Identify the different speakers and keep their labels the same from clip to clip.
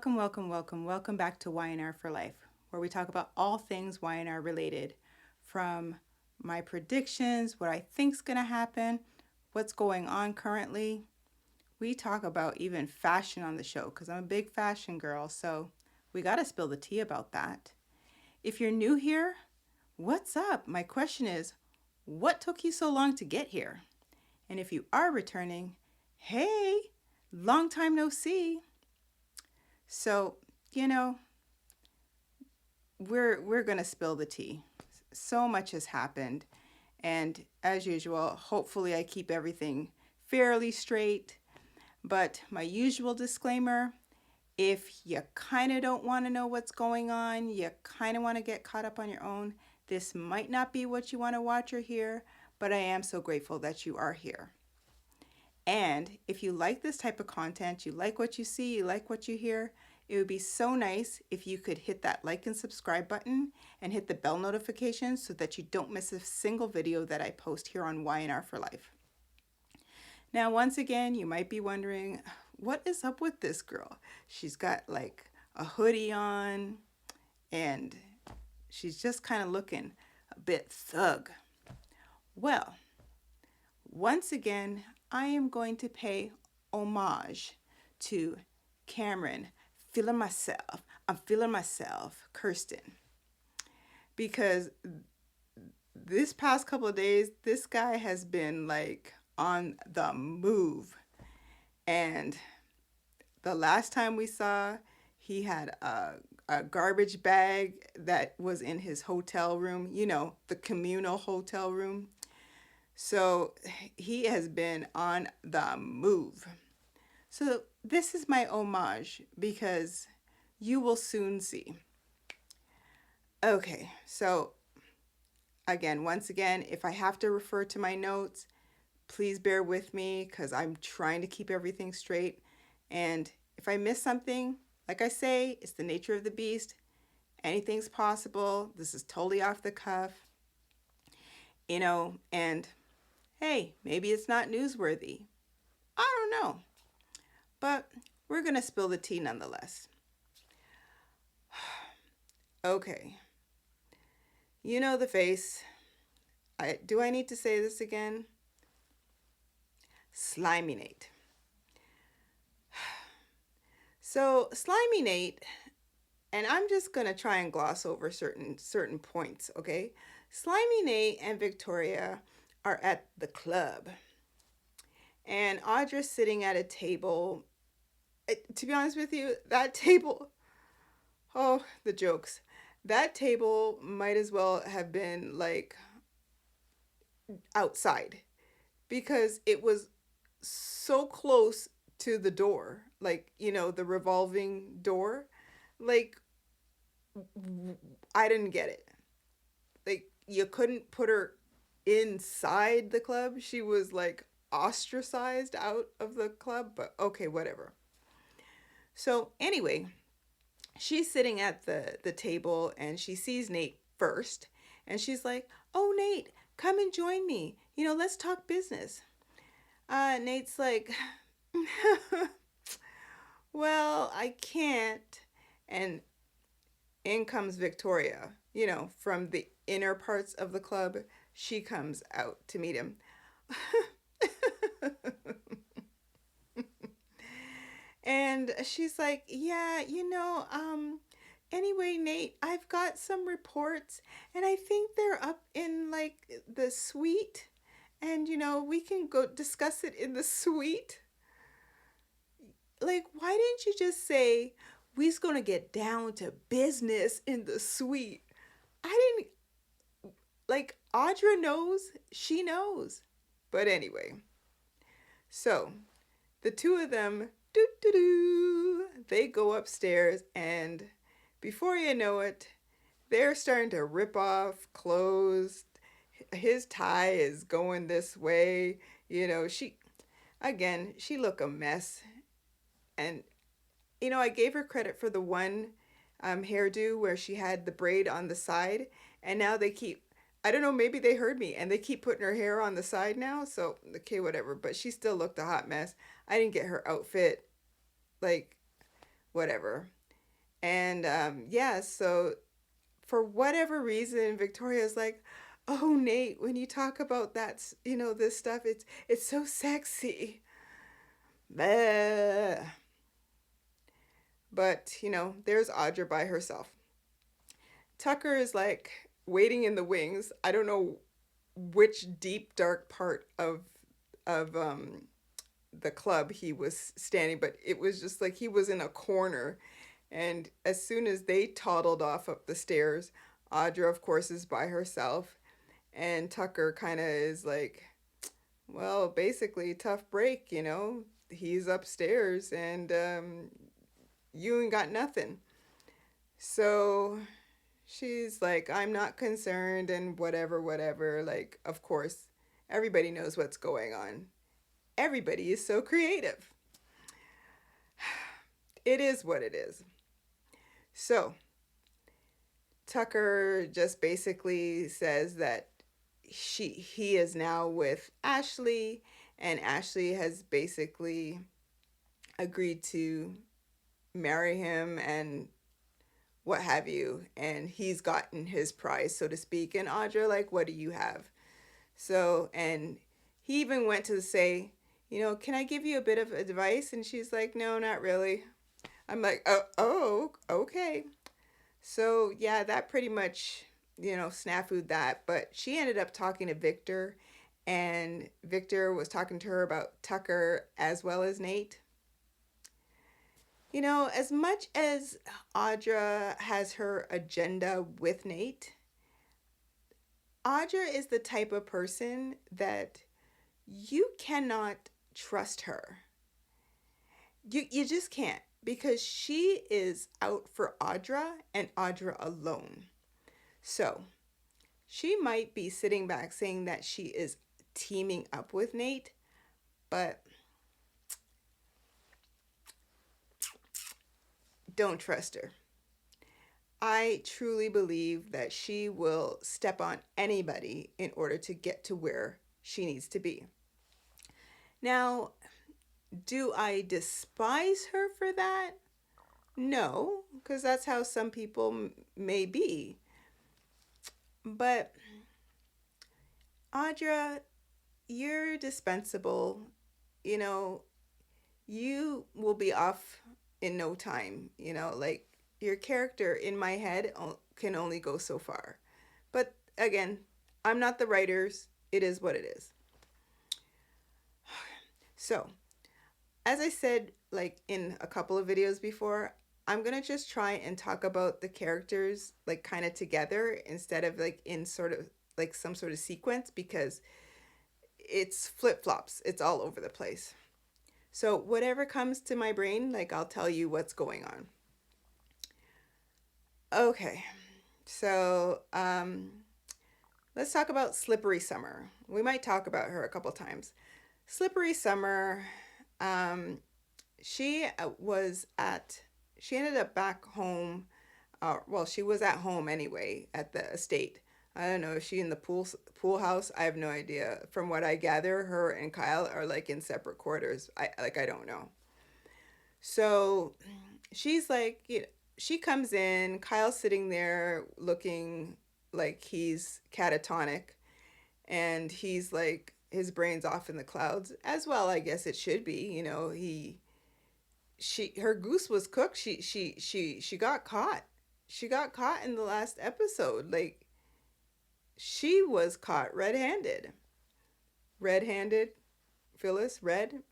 Speaker 1: Welcome back to Y&R For Life, where we talk about all things Y&R related, from my predictions, what I think's going to happen, what's going on currently. We talk about even fashion on the show because I'm a big fashion girl, so we got to spill the tea about that. If you're new here, what's up? My question is, what took you so long to get here? And if you are returning, hey, long time no see. So, you know, we're going to spill the tea. So much has happened, and as usual, hopefully I keep everything fairly straight. But my usual disclaimer, if you kind of don't want to know what's going on, you kind of want to get caught up on your own, this might not be what you want to watch or hear, but I am so grateful that you are here. And if you like this type of content, you like what you see, you like what you hear, it would be so nice if you could hit that like and subscribe button and hit the bell notification so that you don't miss a single video that I post here on Y&R For Life. Now, once again, you might be wondering, what is up with this girl? She's got like a hoodie on and she's just kind of looking a bit thug. Well, once again, I am going to pay homage to Cameron, I'm feeling myself, Kirsten. Because this past couple of days, this guy has been like on the move. And the last time we saw, he had a garbage bag that was in his hotel room, you know, the communal hotel room. So he has been on the move. So this is my homage because you will soon see. Okay, so once again, if I have to refer to my notes, please bear with me because I'm trying to keep everything straight. And if I miss something, like I say, it's the nature of the beast. Anything's possible. This is totally off the cuff. And hey, maybe it's not newsworthy. I don't know. But we're going to spill the tea nonetheless. Okay. You know the face. Do I need to say this again? Slimy Nate. So Slimy Nate, and I'm just going to try and gloss over certain points, okay? Slimy Nate and Victoria are at the club. And Audra's sitting at a table. To be honest with you, that table, oh, the jokes. That table might as well have been like outside because it was so close to the door, like, the revolving door. Like, I didn't get it. Like, you couldn't put her inside the club. She was like ostracized out of the club, but okay, whatever. So anyway, she's sitting at the table and she sees Nate first and she's like, "Oh, Nate, come and join me. Let's talk business." Nate's like, "Well, I can't." And in comes Victoria, from the inner parts of the club. She comes out to meet him. And she's like, "Yeah, anyway, Nate, I've got some reports and I think they're up in like the suite and we can go discuss it in the suite." Like, why didn't you just say we's going to get down to business in the suite? I didn't, like, Audra knows, she knows. But anyway, so the two of them, they go upstairs, and before you know it, they're starting to rip off clothes. His tie is going this way. She looked a mess. And, I gave her credit for the one hairdo where she had the braid on the side. And now I don't know, maybe they heard me and they keep putting her hair on the side now. So, okay, whatever. But she still looked a hot mess. I didn't get her outfit. Like, whatever. And yeah, so for whatever reason, Victoria's like, "Oh, Nate, when you talk about that, this stuff, it's so sexy." Bleh. But, there's Audra by herself. Tucker is like waiting in the wings. I don't know which deep dark part of the club he was standing, but it was just like he was in a corner. And as soon as they toddled off up the stairs, Audra, of course, is by herself. And Tucker kind of is like, well, basically, tough break, He's upstairs and you ain't got nothing. So she's like, I'm not concerned and whatever, whatever. Like, of course, everybody knows what's going on. Everybody is so creative. It is what it is. So Tucker just basically says that he is now with Ashley, and Ashley has basically agreed to marry him and what have you, and he's gotten his prize, so to speak. And Audra, like, what do you have? So, and he even went to say, can I give you a bit of advice? And she's like, no, not really. I'm like, oh, okay. So yeah, that pretty much, snafu'd that. But she ended up talking to Victor, and Victor was talking to her about Tucker as well as Nate. As much as Audra has her agenda with Nate, Audra is the type of person that you cannot trust her. You just can't, because she is out for Audra and Audra alone. So she might be sitting back saying that she is teaming up with Nate, but don't trust her. I truly believe that she will step on anybody in order to get to where she needs to be. Now, do I despise her for that? No, because that's how some people may be. But Audra, you're dispensable. You will be off in no time. Like, your character in my head can only go so far. But again, I'm not the writers. It is what it is. So, as I said, like in a couple of videos before, I'm going to just try and talk about the characters like kind of together instead of like in sort of like some sort of sequence, because it's flip-flops. It's all over the place. So whatever comes to my brain, like I'll tell you what's going on. Okay, so let's talk about Slippery Summer. We might talk about her a couple times. Slippery Summer, she ended up back home. Well, she was at home anyway at the estate. I don't know, is she in the pool house? I have no idea. From what I gather, her and Kyle are like in separate quarters. I don't know. So she's like, she comes in, Kyle's sitting there looking like he's catatonic, and he's like, his brain's off in the clouds as well. I guess it should be. Her goose was cooked. She got caught. She got caught in the last episode. Like, she was caught red-handed. Red-handed, Phyllis, red.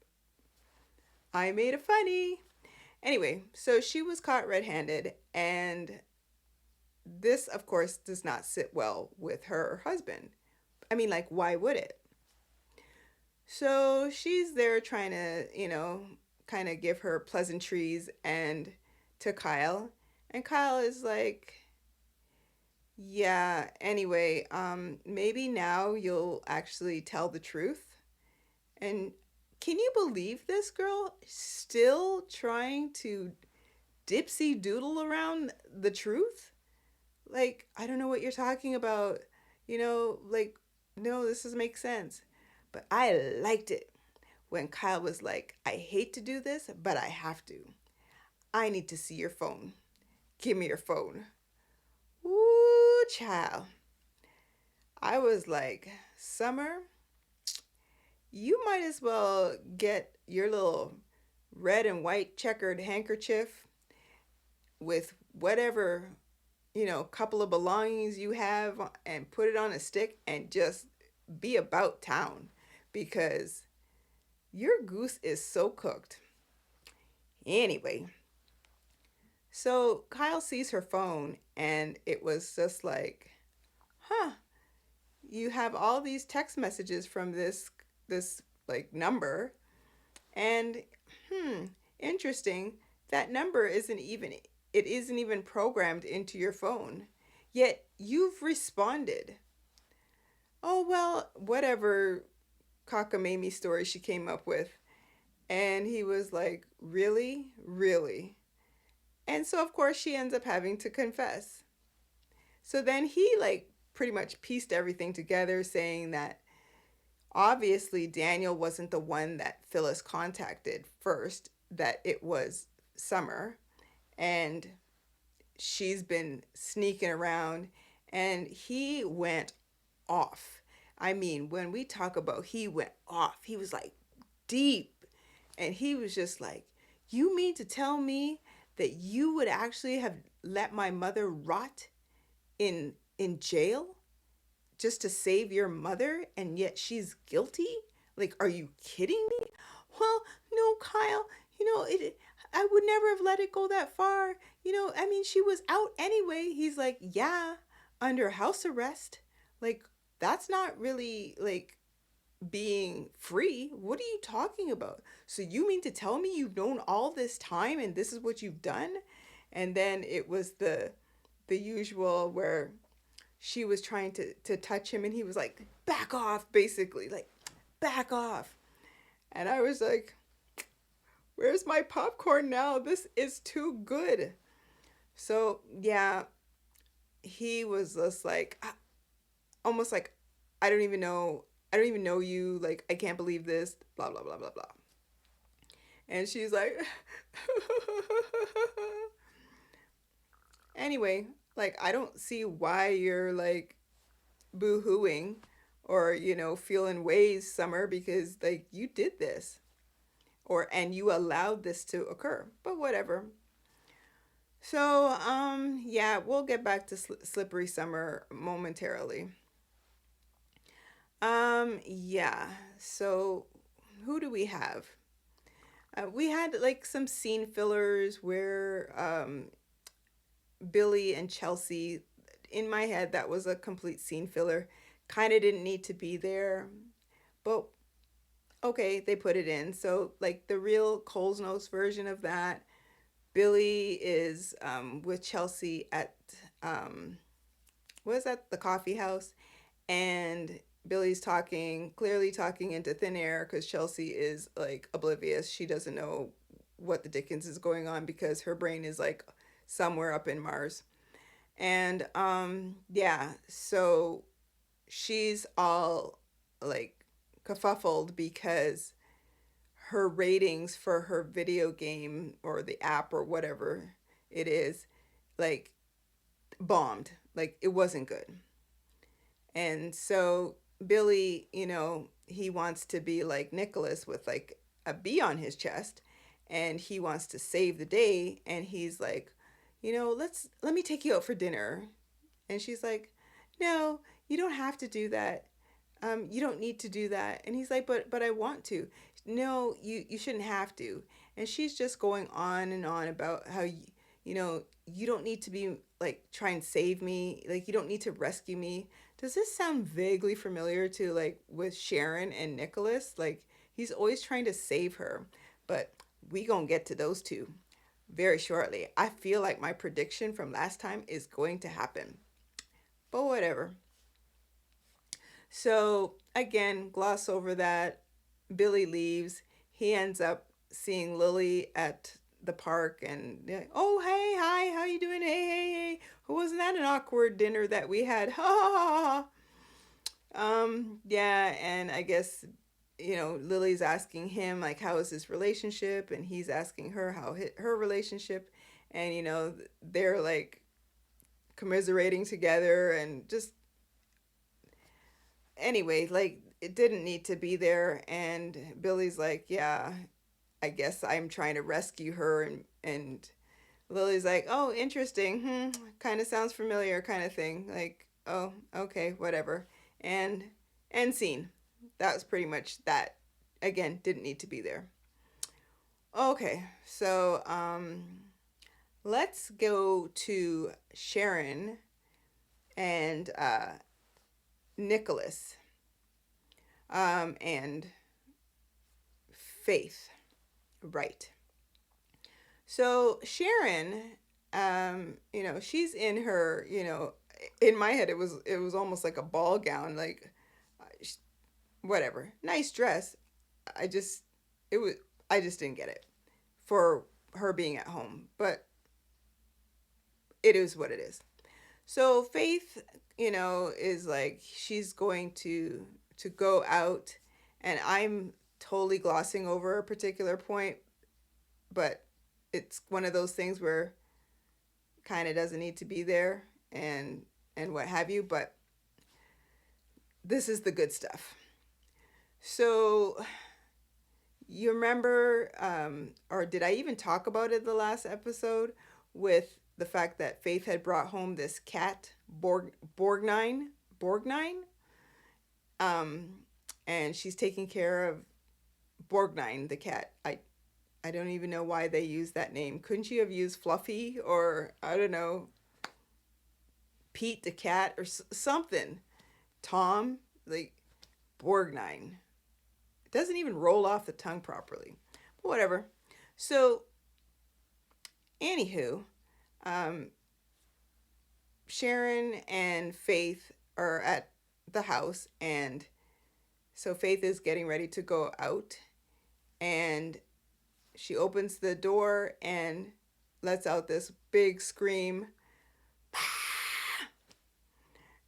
Speaker 1: I made a funny. Anyway, so she was caught red-handed, and this, of course, does not sit well with her husband. I mean, like, why would it? So she's there trying to, kind of give her pleasantries and to Kyle. And Kyle is like, yeah, anyway, maybe now you'll actually tell the truth. And can you believe this girl still trying to dipsy doodle around the truth? Like, I don't know what you're talking about. Like, no, this doesn't make sense. But I liked it when Kyle was like, I hate to do this, but I have to. I need to see your phone. Give me your phone. Ooh, child. I was like, Summer, you might as well get your little red and white checkered handkerchief with whatever, couple of belongings you have and put it on a stick and just be about town because your goose is so cooked. Anyway, so Kyle sees her phone and it was just like, huh, you have all these text messages from this like number and interesting, that number isn't even programmed into your phone. Yet you've responded. Oh well, whatever cockamamie story she came up with. And he was like, really? Really? And so of course she ends up having to confess. So then he like pretty much pieced everything together saying that obviously Daniel wasn't the one that Phyllis contacted first, that it was Summer, and she's been sneaking around, and he went off. I mean, when we talk about he went off, he was like deep, and he was just like, you mean to tell me that you would actually have let my mother rot in jail just to save your mother, and yet she's guilty? Like, are you kidding me? Well, no, Kyle, I would never have let it go that far. I mean, she was out anyway. He's like, yeah, under house arrest. Like, that's not really like being free. What are you talking about? So you mean to tell me you've known all this time and this is what you've done? And then it was the usual where she was trying to touch him and he was like, back off, basically, like, back off. And I was like, where's my popcorn now? This is too good. So yeah, he was just like, almost like, I don't even know. I don't even know you. Like, I can't believe this. Blah, blah, blah, blah, blah. And she's like, anyway, like, I don't see why you're like boo-hooing or, feeling ways, Summer, because like you did this and you allowed this to occur. But whatever. So, yeah, we'll get back to Slippery Summer momentarily. Yeah. So, who do we have? We had like some scene fillers where Billy and Chelsea, in my head, that was a complete scene filler. Kind of didn't need to be there, but okay, they put it in. So, like the real Coles Notes version of that, Billy is with Chelsea at, what is that, the coffee house, and Billy's clearly talking into thin air because Chelsea is like oblivious. She doesn't know what the dickens is going on because her brain is like somewhere up in Mars. And yeah, so she's all like kerfuffled because her ratings for her video game or the app or whatever it is, like, bombed. Like, it wasn't good. And so Billy, he wants to be like Nicholas with like a B on his chest, and he wants to save the day, and he's like, let me take you out for dinner. And she's like, no, you don't have to do that. You don't need to do that. And he's like, but I want to. No, you shouldn't have to. And she's just going on and on about how you don't need to be like try and save me. Like, you don't need to rescue me. Does this sound vaguely familiar to like with Sharon and Nicholas? Like, he's always trying to save her. But we gonna get to those two very shortly. I feel like my prediction from last time is going to happen. But whatever. So again, gloss over that. Billy leaves. He ends up seeing Lily at the park and like, oh hey, hi, how you doing? Hey. Wasn't that an awkward dinner that we had? Ha ha ha. Yeah, and I guess Lily's asking him, like, how is his relationship? And he's asking her how her relationship. And, they're like commiserating together and just, anyway, like, it didn't need to be there. And Billy's like, yeah, I guess I'm trying to rescue her. And Lily's like, oh, interesting. Kind of sounds familiar, kind of thing. Like, oh, okay, whatever. And end scene. That was pretty much that. Again, didn't need to be there. Okay, so let's go to Sharon and Nicholas and Faith. Right. So Sharon, she's in her, in my head it was almost like a ball gown, like whatever, nice dress. I just it was I just didn't get it for her being at home, but it is what it is. So Faith, is like she's going to go out, and I'm totally glossing over a particular point, but it's one of those things where kind of doesn't need to be there and what have you, but this is the good stuff. So you remember, or did I even talk about it the last episode, with the fact that Faith had brought home this cat, Borgnine, and she's taking care of Borgnine, the cat. I don't even know why they used that name. Couldn't you have used Fluffy, or I don't know, Pete the cat, or something? Tom, like Borgnine. It doesn't even roll off the tongue properly. But whatever. So, anywho, Sharon and Faith are at the house, and so Faith is getting ready to go out, and she opens the door and lets out this big scream.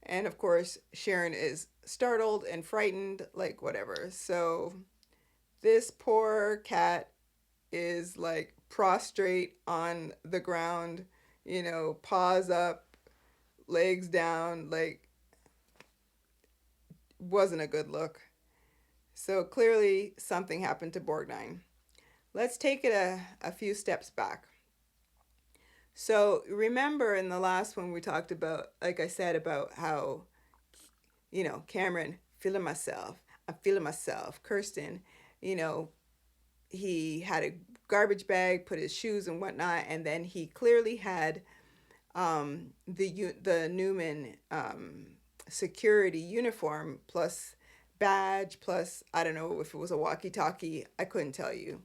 Speaker 1: And of course, Sharon is startled and frightened, like whatever. So this poor cat is like prostrate on the ground, paws up, legs down, like wasn't a good look. So clearly something happened to Borgnine. Let's take it a few steps back. So remember in the last one we talked about, like I said, about how, Cameron, I'm feeling myself. Kirsten, he had a garbage bag, put his shoes and whatnot, and then he clearly had the Newman security uniform plus badge plus, I don't know if it was a walkie-talkie, I couldn't tell you.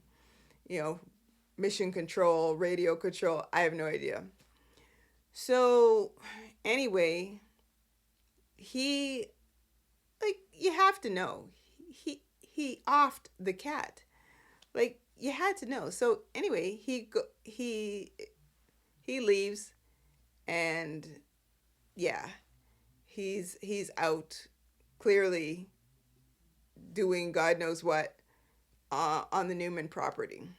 Speaker 1: Mission control, radio control, I have no idea. So anyway, he, like, you have to know, he offed the cat. Like, you had to know. So anyway, he leaves, and yeah, he's out, clearly doing God knows what on the Newman property.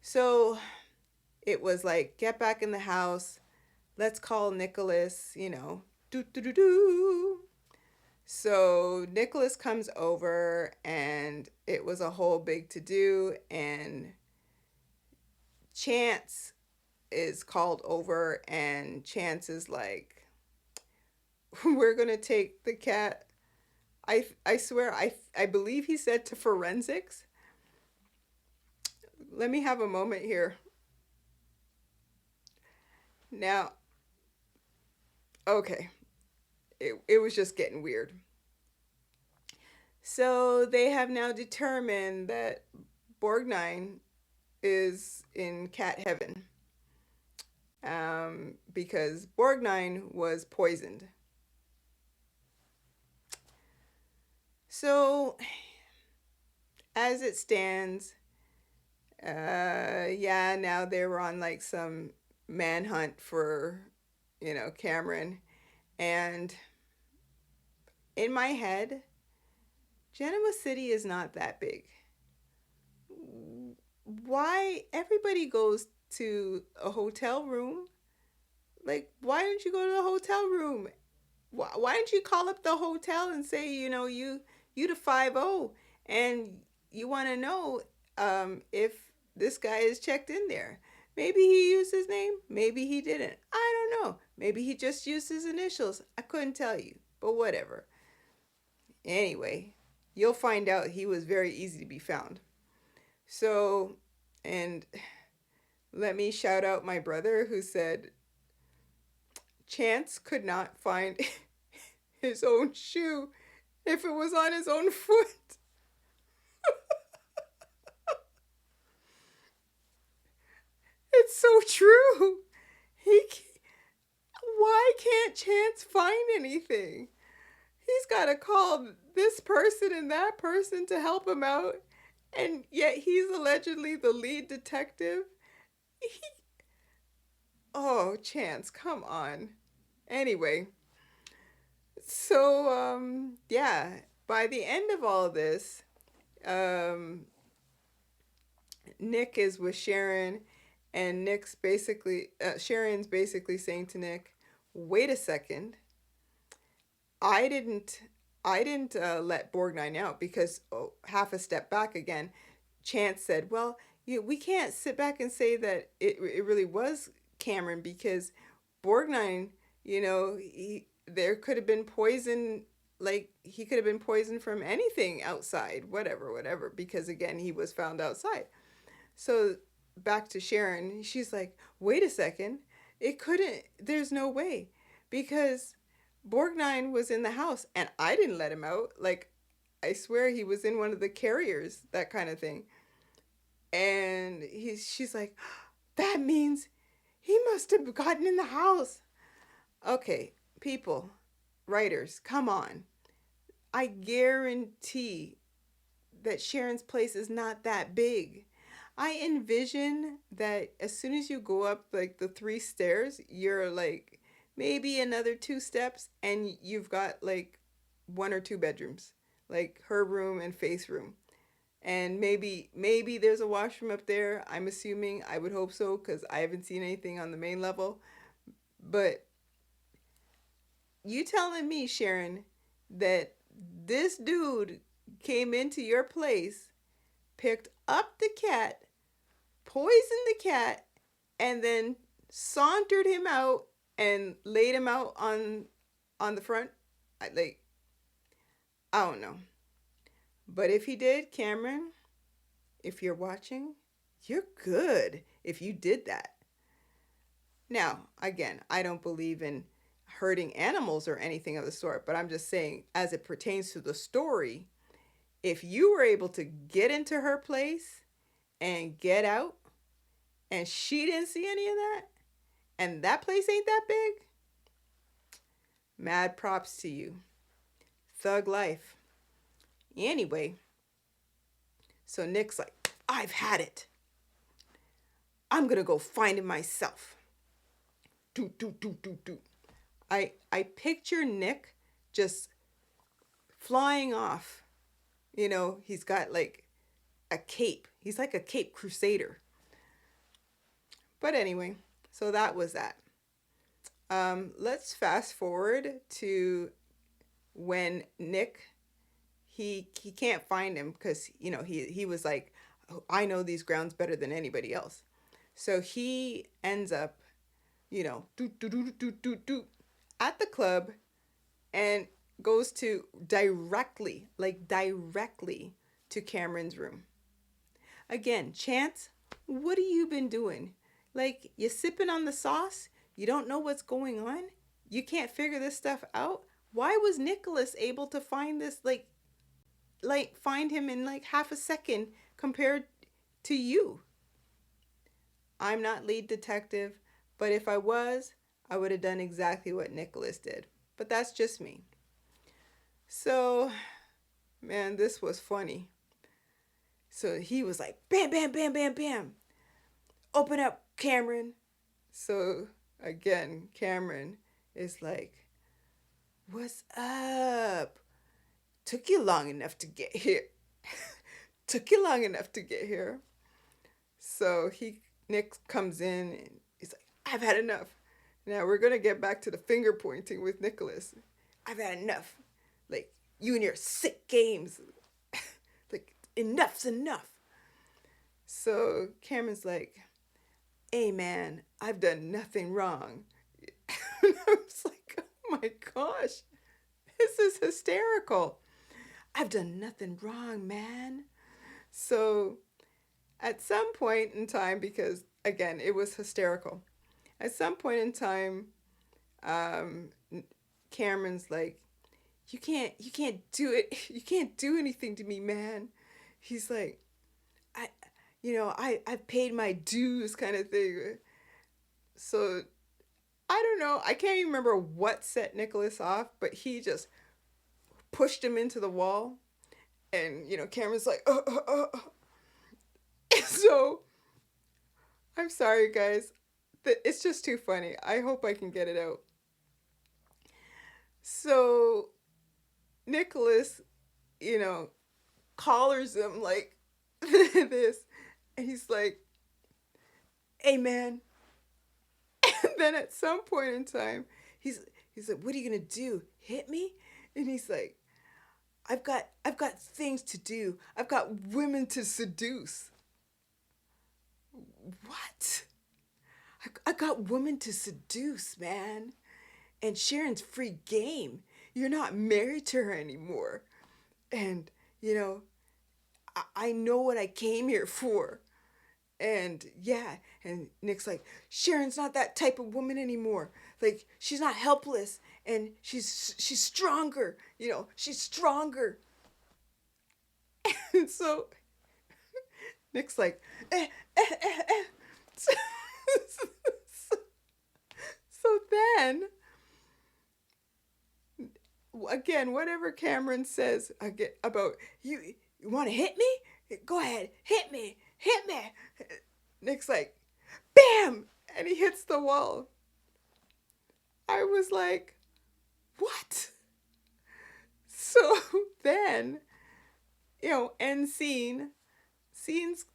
Speaker 1: So it was like, get back in the house. Let's call Nicholas, do. So Nicholas comes over, and it was a whole big to-do, and Chance is called over, and Chance is like, we're going to take the cat. I swear, I believe he said to forensics. Let me have a moment here. Now, okay, it was just getting weird. So they have now determined that Borgnine is in cat heaven, because Borgnine was poisoned. So, as it stands, now they were on like some manhunt for, Cameron. And in my head, Genoa City is not that big. Why everybody goes to a hotel room? Like, why don't you go to the hotel room? Why don't you call up the hotel and say, you the 50, and you want to know if this guy is checked in there. Maybe he used his name, maybe he didn't. I don't know. Maybe he just used his initials. I couldn't tell you, but whatever. Anyway, you'll find out he was very easy to be found. So, and let me shout out my brother who said Chance could not find his own shoe if it was on his own foot. It's so true. He why can't Chance find anything? He's got to call this person and that person to help him out, and yet he's allegedly the lead detective. He, oh, Chance, come on. Anyway, so yeah, by the end of all this, Nick is with Sharon, and Sharon's basically saying to Nick, "Wait a second, I didn't let Borgnine out because half a step back again." Chance said, "Well, we can't sit back and say that it really was Cameron because Borgnine, there could have been poison, like he could have been poisoned from anything outside, whatever, because again, he was found outside." So back to Sharon, she's like, "Wait a second, there's no way, because Borgnine was in the house and I didn't let him out. Like, I swear he was in one of the carriers, that kind of thing." And she's like, "That means he must have gotten in the house." Okay, people, writers, come on. I guarantee that Sharon's place is not that big. I envision that as soon as you go up like the 3 stairs, you're like maybe another 2 steps and you've got like 1 or 2 bedrooms, like her room and Faith's room. And maybe there's a washroom up there. I'm assuming, I would hope so, because I haven't seen anything on the main level. But you telling me, Sharon, that this dude came into your place, picked up the cat, poisoned the cat, and then sauntered him out and laid him out on the front? I don't know. But if he did, Cameron, if you're watching, you're good if you did that. Now, again, I don't believe in hurting animals or anything of the sort, but I'm just saying, as it pertains to the story, if you were able to get into her place and get out, and she didn't see any of that, and that place ain't that big, mad props to you. Thug life. Anyway, so Nick's like, "I've had it. I'm gonna go find him myself." Do. I picture Nick just flying off. He's got like a cape. He's like a cape crusader. But anyway, so that was that. Let's fast forward to when Nick, he can't find him because he was like, "Oh, I know these grounds better than anybody else." So he ends up at the club and goes directly to Cameron's room. Again, Chance, what have you been doing? Like, you sipping on the sauce? You don't know what's going on? You can't figure this stuff out? Why was Nicholas able to find this, find him in like half a second compared to you? I'm not lead detective, but if I was, I would have done exactly what Nicholas did. But that's just me. So, man, this was funny. So he was like, "Bam, bam, bam, bam, bam. Open up, Cameron." So again, Cameron is like, "What's up?" took you long enough to get here. Took you long enough to get here. So Nick comes in and he's like, I've had enough. Now we're gonna get back to the finger pointing with Nicholas. I've had enough. Like, you and your sick games. Like, enough's enough. So Cameron's like, hey man, I've done nothing wrong. And I was like, oh my gosh, this is hysterical. I've done nothing wrong, man. So at some point in time, because again, it was hysterical. At some point in time, um, Cameron's like, you can't do it. You can't do anything to me, man. He's like, I've paid my dues kind of thing. So I don't know. I can't even remember what set Nicholas off, but he just pushed him into the wall. And, Cameron's like, So, I'm sorry, guys. It's just too funny. I hope I can get it out. So, Nicholas, collars him like this. And he's like, hey, man. And then at some point in time, he's like, what are you going to do? Hit me? And he's like, I've got things to do. I've got women to seduce. What? I got women to seduce, man. And Sharon's free game. You're not married to her anymore. And, I know what I came here for. And yeah, and Nick's like, Sharon's not that type of woman anymore. Like, she's not helpless, and she's stronger. She's stronger. And so Nick's like, So, so then, again, whatever Cameron says about you want to hit me? Go ahead, hit me. Nick's like, bam! And he hits the wall. I was like, what? So then, end scene. Scenes,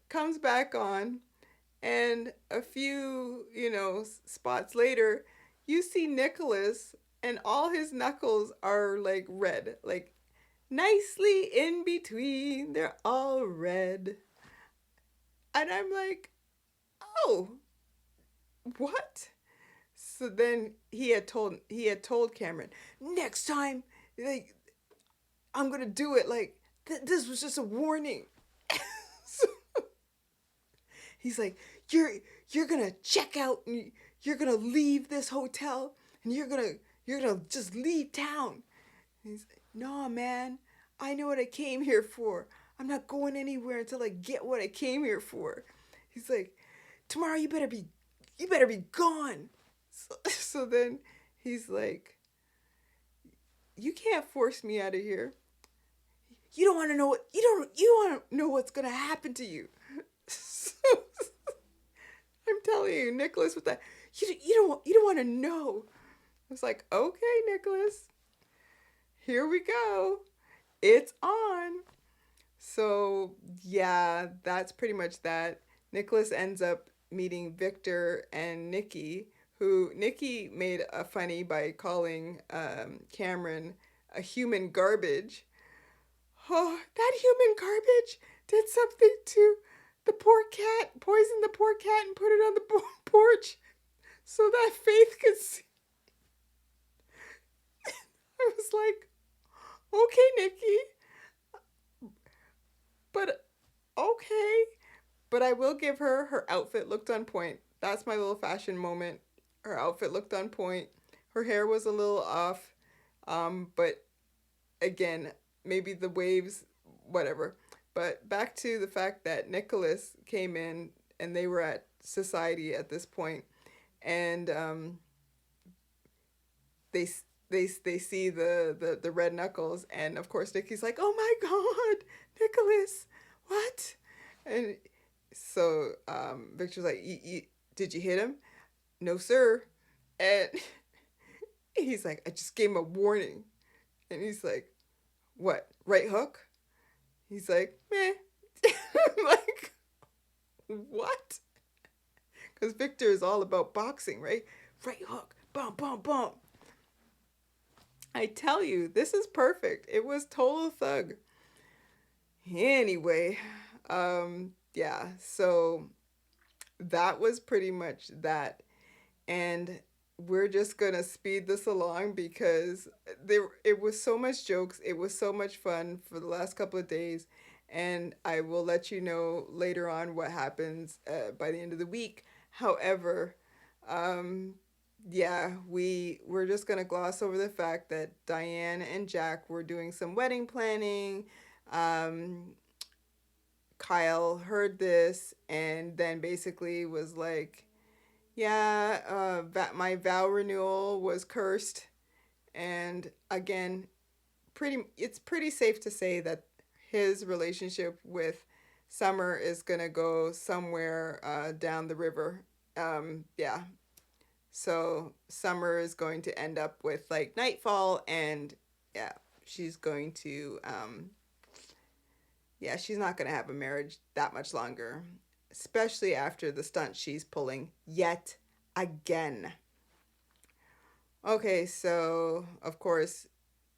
Speaker 1: comes back on. And a few, spots later, you see Nicholas and all his knuckles are like red. Like, nicely in between. They're all red. And I'm like, oh, what? So then he had told Cameron, next time, like, I'm gonna do it. Like, this was just a warning. So he's like, you're gonna check out and you're gonna leave this hotel and you're gonna just leave town. And he's like, no, man, I know what I came here for. I'm not going anywhere until I get what I came here for. He's like, tomorrow you better be gone. So then he's like, you can't force me out of here. You don't want to know what's gonna happen to you. So, I'm telling you, Nicholas, with that, you don't want to know. I was like, okay, Nicholas, here we go. It's on. So yeah, that's pretty much that. Nicholas ends up meeting Victor and Nikki, who Nikki made a funny by calling Cameron a human garbage. Oh, that human garbage did something to the poor cat, poisoned the poor cat and put it on the porch so that Faith could see. I was like, okay, Nikki, but okay. But I will give her outfit looked on point. That's my little fashion moment. Her outfit looked on point. Her hair was a little off. But again, maybe the waves, whatever. But back to the fact that Nicholas came in and they were at society at this point, and they see the red knuckles, and of course Nikki's like, oh my God, Nicholas, what? And so Victor's like, did you hit him? No, sir. And he's like, I just gave him a warning. And he's like, What, right hook? He's like, meh. I'm like, what? Because Victor is all about boxing, right? Right hook, bump, bump, bump. I tell you, this is perfect. It was total thug. Anyway, yeah, so that was pretty much that. And we're just gonna speed this along because it was so much jokes, it was so much fun for the last couple of days, and I will let you know later on what happens by the end of the week. However, um, yeah, we're just gonna gloss over the fact that Diane and Jack were doing some wedding planning. Um, Kyle heard this and then basically was like, yeah, my vow renewal was cursed, and again, it's pretty safe to say that his relationship with Summer is gonna go somewhere down the river. Yeah, so Summer is going to end up with like Nightfall, and yeah, she's going to yeah, she's not gonna have a marriage that much longer, especially after the stunt she's pulling yet again. Okay, so of course,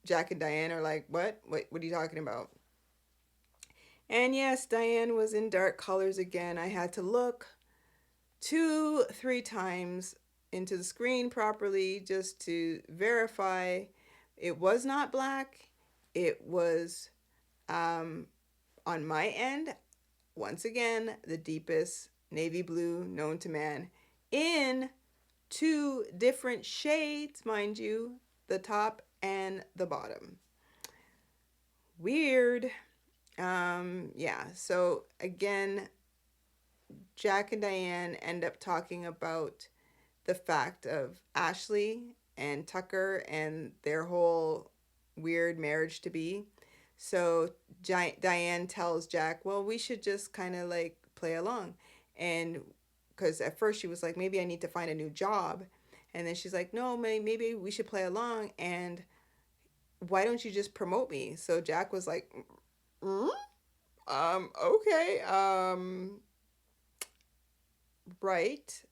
Speaker 1: Jack and Diane are like, "What? What are you talking about?" And yes, Diane was in dark colors again. I had to look 2, 3 times into the screen properly just to verify it was not black. It was um, on my end, once again, the deepest navy blue known to man in 2 different shades, mind you, the top and the bottom. Weird. Yeah, so again, Jack and Diane end up talking about the fact of Ashley and Tucker and their whole weird marriage to be. So Diane tells Jack, well, we should just kind of like play along. And because at first she was like, maybe I need to find a new job. And then she's like, no, maybe we should play along. And why don't you just promote me? So Jack was like, mm? Okay, right.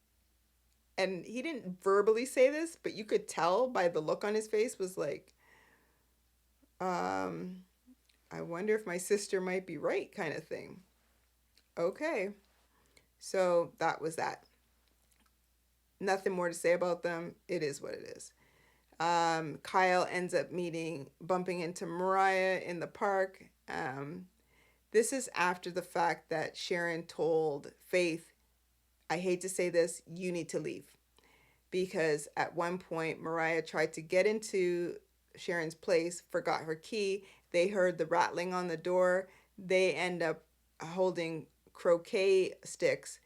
Speaker 1: And he didn't verbally say this, but you could tell by the look on his face was like, um, I wonder if my sister might be right, kind of thing. Okay, so that was that. Nothing more to say about them. It is what it is. Kyle ends up bumping into Mariah in the park. This is after the fact that Sharon told Faith, I hate to say this, you need to leave. Because at one point, Mariah tried to get into Sharon's place, forgot her key. They heard the rattling on the door. They end up holding croquet sticks,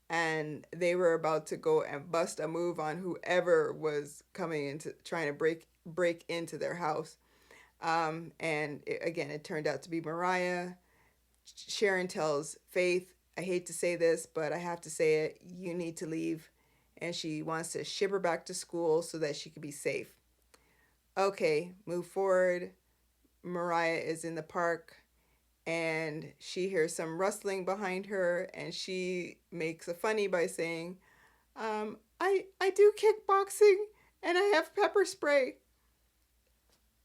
Speaker 1: and they were about to go and bust a move on whoever was coming into trying to break into their house. And again, it turned out to be Mariah. Sharon tells Faith, I hate to say this, but I have to say it. You need to leave. And she wants to ship her back to school so that she could be safe. Okay, move forward. Mariah is in the park and she hears some rustling behind her, and she makes a funny by saying, I do kickboxing and I have pepper spray.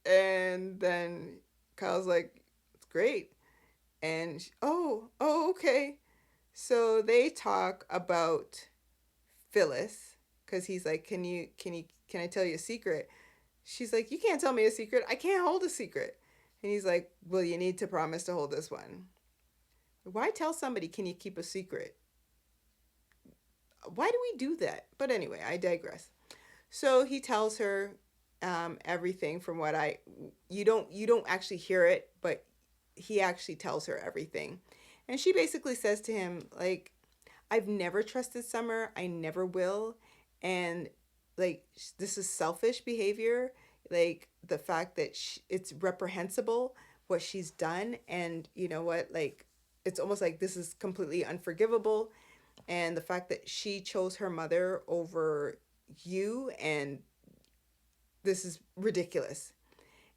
Speaker 1: And then Kyle's like, it's great. And oh, okay. So they talk about Phyllis, because he's like, can I tell you a secret? She's like, you can't tell me a secret. I can't hold a secret. And he's like, well, you need to promise to hold this one. Why tell somebody, can you keep a secret? Why do we do that? But anyway, I digress. So he tells her everything from what you don't actually hear it, but he actually tells her everything. And she basically says to him, like, I've never trusted Summer. I never will. And like, this is selfish behavior. Like the fact that it's reprehensible what she's done. And you know what? Like, it's almost like this is completely unforgivable. And the fact that she chose her mother over you, and this is ridiculous.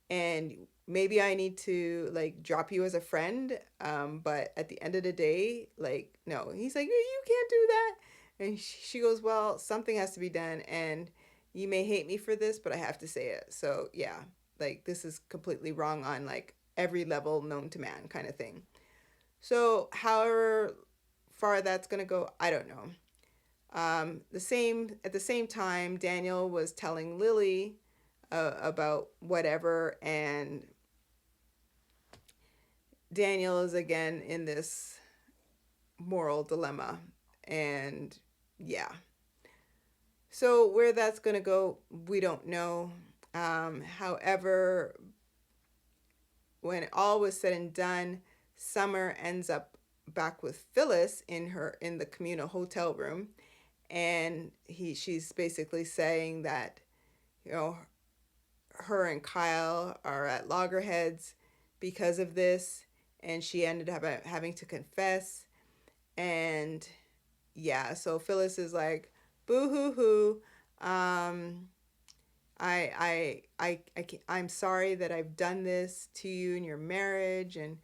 Speaker 1: And maybe I need to like drop you as a friend. But at the end of the day, like, no. He's like, you can't do that. And she goes, well, something has to be done. And you may hate me for this, but I have to say it. So yeah, like this is completely wrong on like every level known to man kind of thing. So however far that's going to go, I don't know. At the same time, Daniel was telling Lily about whatever, and Daniel is again in this moral dilemma, and yeah. So where that's gonna go, we don't know. However, when all was said and done, Summer ends up back with Phyllis in the communal hotel room, and she's basically saying that, you know, her and Kyle are at loggerheads because of this, and she ended up having to confess. And yeah, so Phyllis is like, boo hoo hoo. I'm sorry that I've done this to you in your marriage, and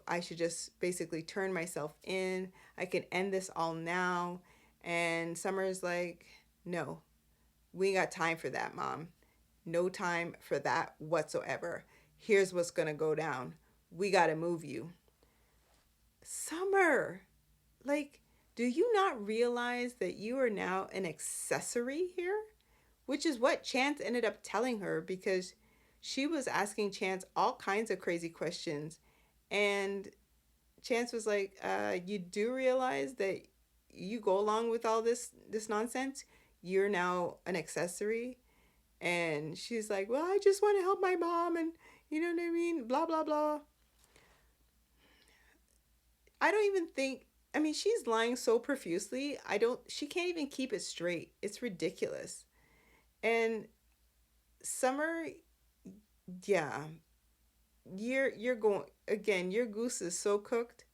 Speaker 1: I should just basically turn myself in. I can end this all now. And Summer's like, no, we ain't got time for that, Mom. No time for that whatsoever. Here's what's gonna go down. We gotta move you. Summer, like, do you not realize that you are now an accessory here? Which is what Chance ended up telling her, because she was asking Chance all kinds of crazy questions. And Chance was like, you do realize that you go along with all this nonsense? You're now an accessory? And she's like, well, I just want to help my mom, and you know what I mean? Blah, blah, blah. I don't even think, I mean, she's lying so profusely. She can't even keep it straight. It's ridiculous. And Summer, yeah, you're going, again, your goose is so cooked.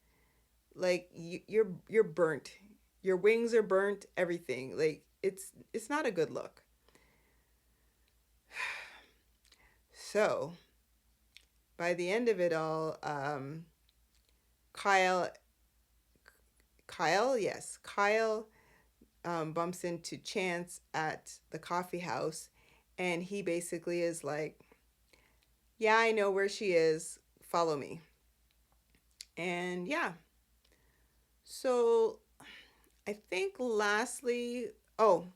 Speaker 1: Like you're burnt. Your wings are burnt, everything. Like it's not a good look. So, by the end of it all, Kyle, yes, Kyle bumps into Chance at the coffee house, and he basically is like, yeah, I know where she is. Follow me. And yeah. So I think lastly, oh,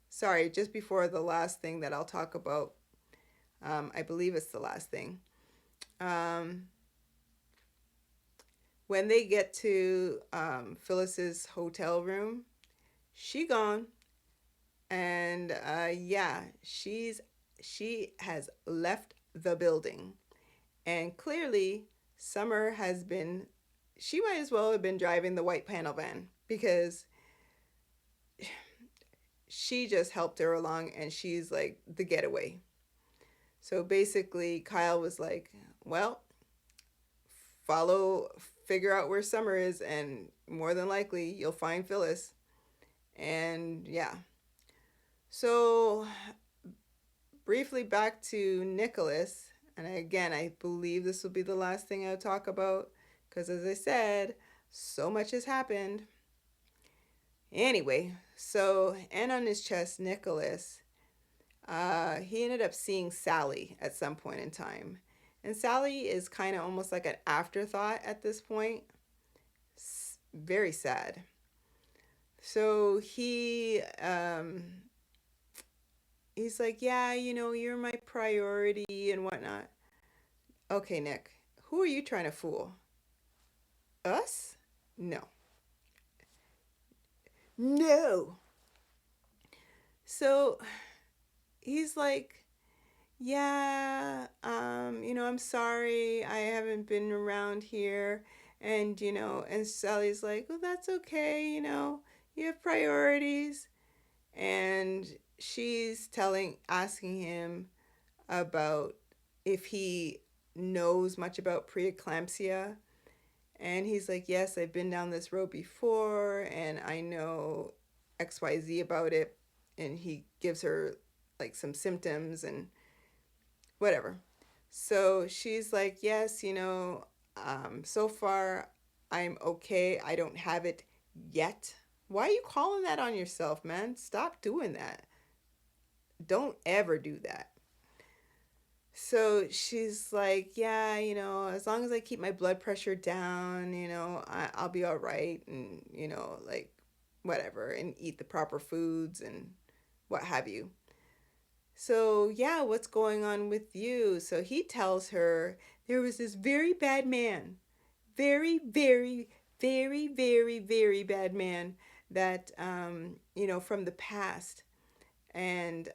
Speaker 1: sorry, just before the last thing that I'll talk about, I believe it's the last thing. When they get to Phyllis's hotel room, she gone. And yeah, she has left the building. And clearly, Summer has been, she might as well have been driving the white panel van, because she just helped her along, and she's like the getaway. So basically, Kyle was like, well, follow, figure out where Summer is, and more than likely, you'll find Phyllis. And yeah. So briefly back to Nicholas. And again, I believe this will be the last thing I'll talk about, because as I said, so much has happened. Anyway, so, and on his chest, Nicholas, he ended up seeing Sally at some point in time. And Sally is kind of almost like an afterthought at this point. Very sad. So he's like, yeah, you're my priority and whatnot. Okay, Nick, who are you trying to fool? Us? No. No. So he's like, yeah, I'm sorry, I haven't been around here. And Sally's like, well, that's okay, you have priorities. And she's asking him about if he knows much about preeclampsia. And he's like, yes, I've been down this road before, and I know XYZ about it. And he gives her like some symptoms and whatever. So she's like, yes, so far I'm okay. I don't have it yet. Why are you calling that on yourself, man? Stop doing that. Don't ever do that. So she's like, yeah, as long as I keep my blood pressure down, I'll be all right. And, like, whatever, and eat the proper foods and what have you. So, yeah, what's going on with you? So he tells her there was this very bad man, very, very, very, very, very bad man that, from the past. And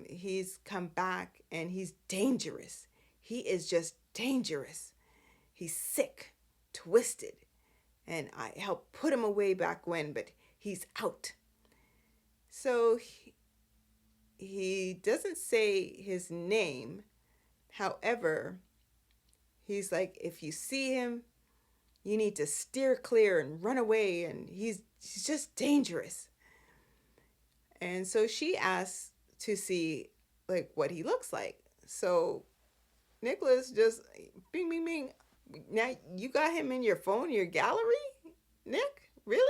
Speaker 1: he's come back and he's dangerous. He is just dangerous. He's sick, twisted. And I helped put him away back when, but he's out. So he doesn't say his name. However, he's like, if you see him, you need to steer clear and run away. And he's just dangerous. And so she asks to see like what he looks like. So Nicholas just bing bing bing. Now you got him in your phone, your gallery? Nick? Really?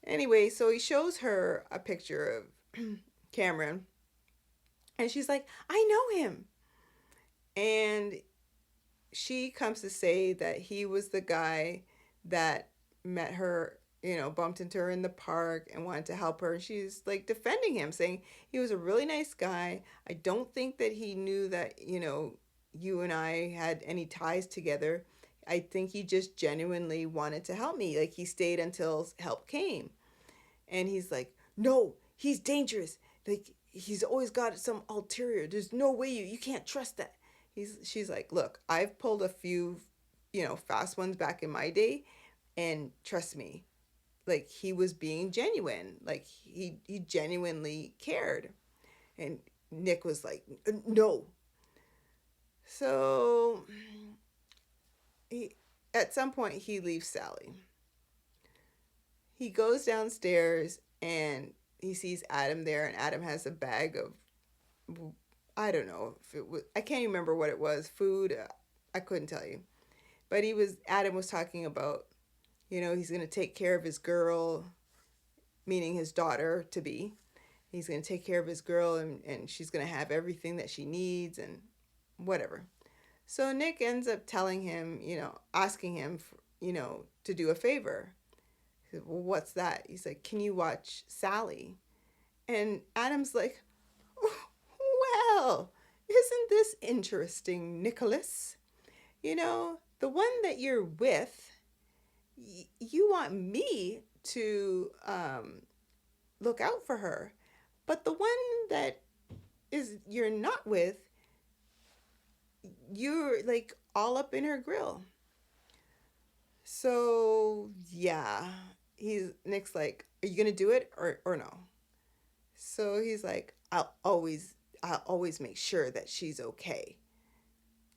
Speaker 1: Anyway, so he shows her a picture of Cameron and she's like, I know him. And she comes to say that he was the guy that met her, bumped into her in the park and wanted to help her. And she's like defending him, saying he was a really nice guy. I don't think that he knew that, you and I had any ties together. I think he just genuinely wanted to help me. Like he stayed until help came. And he's like, no, he's dangerous. Like he's always got some ulterior. There's no way you can't trust that. She's like, look, I've pulled a few, fast ones back in my day, and trust me, like he was being genuine. Like he genuinely cared. And Nick was like, no. So he at some point he leaves Sally. He goes downstairs and he sees Adam there, and Adam has a bag of, I don't know if it was, I can't remember what it was, food. I couldn't tell you. But Adam was talking about, he's going to take care of his girl, meaning his daughter to be. He's going to take care of his girl, and she's going to have everything that she needs and whatever. So Nick ends up telling him, asking him, to do a favor. He said, well, what's that? He's like, can you watch Sally? And Adam's like, well, isn't this interesting, Nicholas? The one that you're with, you want me to look out for her. But the one that you're not with, you're like all up in her grill. So yeah, Nick's like, are you gonna do it or no? So he's like, I'll always make sure that she's okay.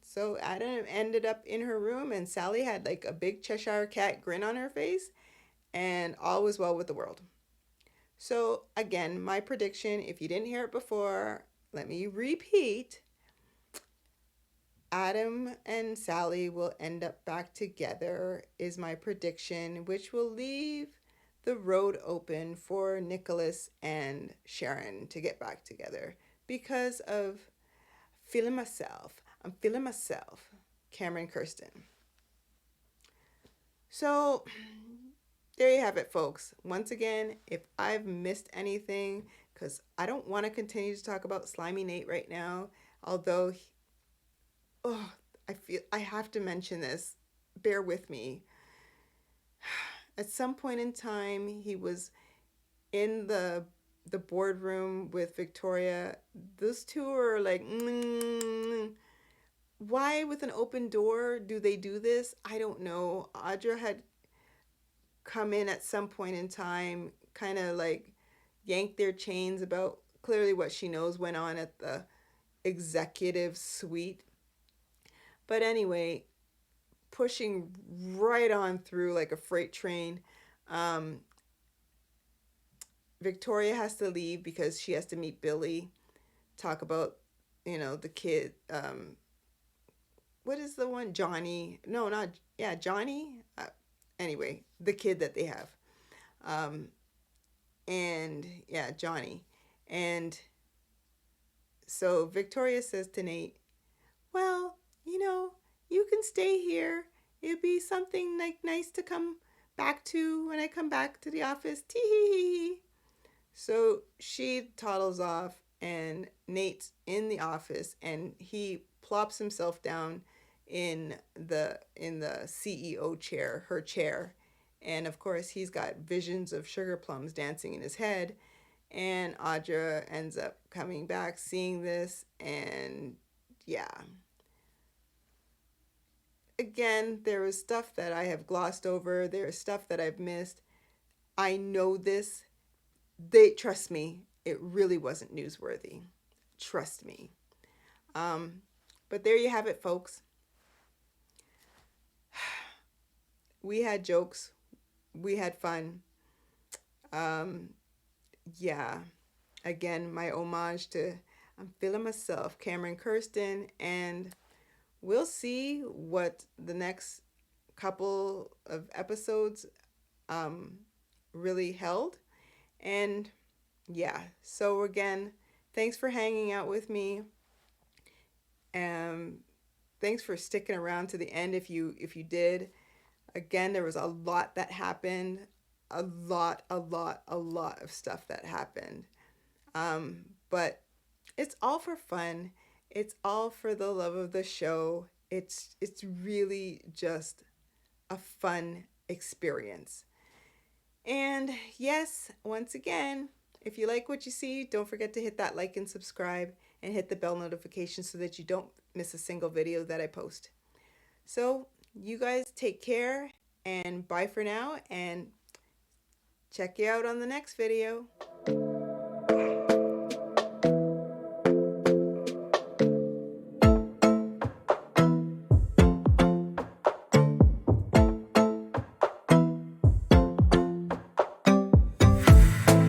Speaker 1: So Adam ended up in her room, and Sally had like a big Cheshire cat grin on her face, and all was well with the world. So again, my prediction, if you didn't hear it before, let me repeat. Adam and Sally will end up back together, is my prediction, which will leave the road open for Nicholas and Sharon to get back together because of feeling myself. I'm feeling myself. Cameron Kirsten. So there you have it, folks. Once again, if I've missed anything, because I don't want to continue to talk about Slimy Nate right now, although, I feel I have to mention this. Bear with me. At some point in time, he was in the boardroom with Victoria. Those two are like, why with an open door do they do this? I don't know. Audra had come in at some point in time, kind of like yanked their chains about clearly what she knows went on at the executive suite. But anyway, pushing right on through like a freight train. Victoria has to leave because she has to meet Billy, talk about the kid, what is the one? Johnny. No, not, yeah, Johnny. Anyway, the kid that they have. Um, and yeah, Johnny. And so Victoria says to Nate, well, you can stay here. It'd be something like nice to come back to when I come back to the office. Tee hee hee. So she toddles off, and Nate's in the office, and he plops himself down in the CEO chair, her chair. And of course, he's got visions of sugar plums dancing in his head. And Audra ends up coming back, seeing this, and yeah. Again, there is stuff that I have glossed over. There is stuff that I've missed. I know this. Trust me, it really wasn't newsworthy. Trust me. But there you have it, folks. We had jokes. We had fun. Yeah. Again, my homage to I'm feeling myself, Cameron Kirsten, and we'll see what the next couple of episodes really held. And yeah, so again, thanks for hanging out with me. Thanks for sticking around to the end if you did. Again, there was a lot that happened. A lot of stuff that happened. But it's all for fun. It's all for the love of the show. It's really just a fun experience. And yes, once again, if you like what you see, don't forget to hit that like and subscribe and hit the bell notification so that you don't miss a single video that I post. So you guys take care and bye for now, and check you out on the next video.